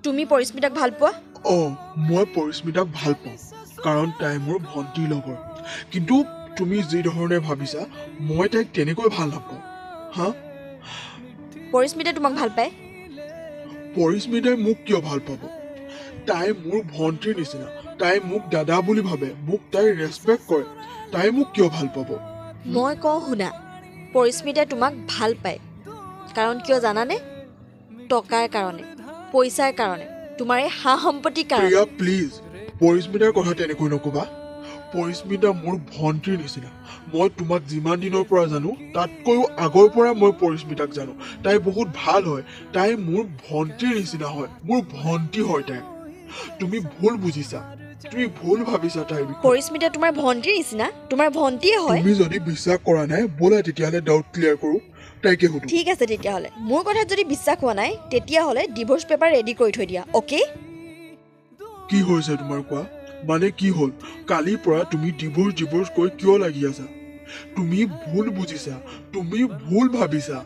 তুমি পৰিস্মিতাক ভাল পোৱা? মই পৰিস্মিতাক ভাল পাওঁ কাৰণ তাই মোৰ ভণ্টিৰ লগৰ কিন্তু তুমি যি ধৰণে ভাবিছা মই তাইক তেনেকৈ ভাল নাপাওঁ হা পৰিস্মিতাই তোমাক ভাল পায়? পৰিস্মিতাই মোক কিয় ভাল পাব তাই মোৰ ভণ্টিৰ নিচিনা তাই মোক দাদা বুলি ভাবে মোক তাই ৰেছপেক্ট কৰে তাই মোক কিয় ভাল পাব মই কওঁ শুনা পৰিস্মিতাই তোমাক ভাল পায় কাৰণ কিয় জানানে টকাৰ কাৰণে পইচাৰ কাৰণে তোমাৰ এই হা সম্পত্তিৰ কাৰণে প্ৰিয়া প্লিজ পৰিস্মিতাৰ কথা তেনেকৈ নকবা পৰিস্মিতা মোৰ ভণ্টিৰ নিচিনা মই তোমাক যিমান দিনৰ পৰা জানো তাতকৈও আগৰ পৰা মই পৰিস্মিতাক জানো তাই বহুত ভাল হয় তাই মোৰ ভণ্টিৰ নিচিনা হয় মোৰ ভণ্টি হয় তাই তুমি ভুল বুজিছা তুমি ভুল ভাবিছা তাইৰ বিষয়ে পৰিস্মিতা তোমাৰ ভণ্টিৰ নিচিনা তোমাৰ ভণ্টিয়ে হয় তুমি যদি বিশ্বাস কৰা নাই ব'লা তেতিয়াহ'লে ডাউট ক্লিয়াৰ কৰোঁ তাইকে সুধো ঠিক আছে তেতিয়াহ'লে মোৰ কথাত যদি বিশ্বাস হোৱা নাই তেতিয়াহ'লে ডিভোৰ্চ পেপাৰ ৰেডি কৰি থৈ দিয়া অ'কে কি হৈছে তোমাৰ কোৱা মানে কি হ'ল কালিৰ পৰা তুমি ডিভোৰ্চ কৈ কিয় লাগি আছা তুমি ভুল বুজিছা তুমি ভুল ভাবিছা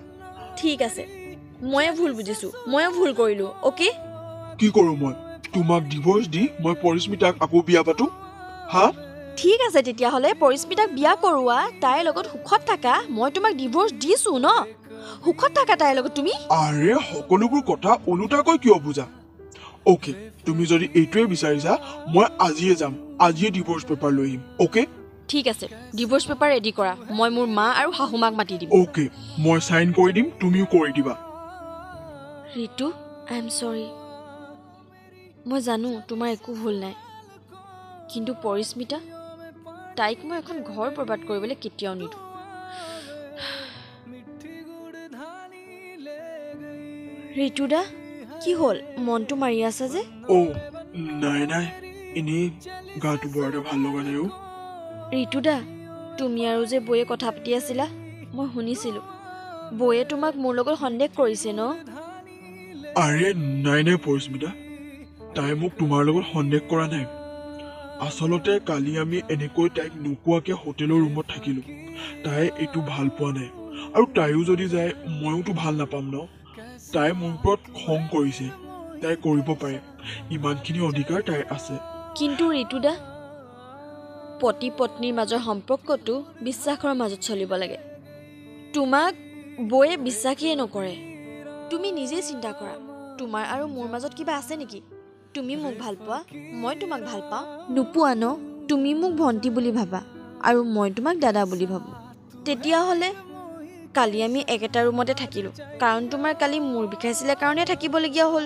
ঠিক আছে ময়ে ভুল বুজিছোঁ ময়ে ভুল কৰিলোঁ অ'কে কি কৰোঁ মই তোমাক ডিভোৰ্চ দি মই পৰিস্মিতাক আকৌ বিয়া পাতো হা ঠিক আছে তেতিয়াহ'লে পৰিস্মিতাক বিয়া কৰোৱা তাইৰ লগত সুখত থাকা মই তোমাক ডিভোৰ্চ দিছোঁ ন সুখত থাকা তাইৰ লগত তুমি আৰে সকলোবোৰ কথা ওলোটাকৈ কিয় বুজা অ'কে তুমি যদি এইটোৱে বিচাৰিছা মই আজিয়ে যাম আজিয়ে ডিভোৰ্চ পেপাৰ লৈ আহিম অ'কে ঠিক আছে ডিভোৰ্চ পেপাৰ ৰেডি কৰা মই মোৰ মা আৰু শাহুমাক মাতি দিম অ'কে মই চাইন কৰি দিম তুমিও কৰি দিবা ৰিতু আই এম চৰি মই জানো তোমাৰ একো ভুল নাই কিন্তু পৰিস্মিতা তাইক মই এখন ঘৰ বৰবাদ কৰিবলৈ কেতিয়াও নিদিওঁ ৰিতুদা কি হ'ল মনটো মাৰি আছা যে নাই এনেই গাটো বৰ এটা ভাল লগা নাই ৰিতুদা তুমি আৰু যে বৌয়ে কথা পাতি আছিলা মই শুনিছিলোঁ বৌয়ে তোমাক মোৰ লগত সন্দেহ কৰিছে ন আৰে নাই পৰিস্মিতা তাই মোক তোমাৰ লগত সন্দেহ কৰা নাই আচলতে কালি আমি এনেকৈ তাইক নোকোৱাকৈ হোটেলৰ ৰুমত থাকিলোঁ তাই এইটো ভাল পোৱা নাই আৰু তাইও যদি যায় ময়োতো ভাল নাপাম ন তাই মোৰ ওপৰত খং কৰিছে তাই কৰিব পাৰে ইমানখিনি অধিকাৰ তাইৰ আছে কিন্তু ৰিতুদা পতি পত্নীৰ মাজৰ সম্পৰ্কটো বিশ্বাসৰ মাজত চলিব লাগে তোমাক বৌয়ে বিশ্বাসেই নকৰে তুমি নিজেই চিন্তা কৰা তোমাৰ আৰু মোৰ মাজত কিবা আছে নেকি তুমি মোক ভাল পোৱা মই তোমাক ভাল পাওঁ নোপোৱা ন তুমি মোক ভণ্টি বুলি ভাবা আৰু মই তোমাক দাদা বুলি ভাবোঁ তেতিয়াহ'লে কালি আমি একেটা ৰুমতে থাকিলোঁ কাৰণ তোমাৰ কালি মূৰ বিষাইছিলে কাৰণে থাকিবলগীয়া হ'ল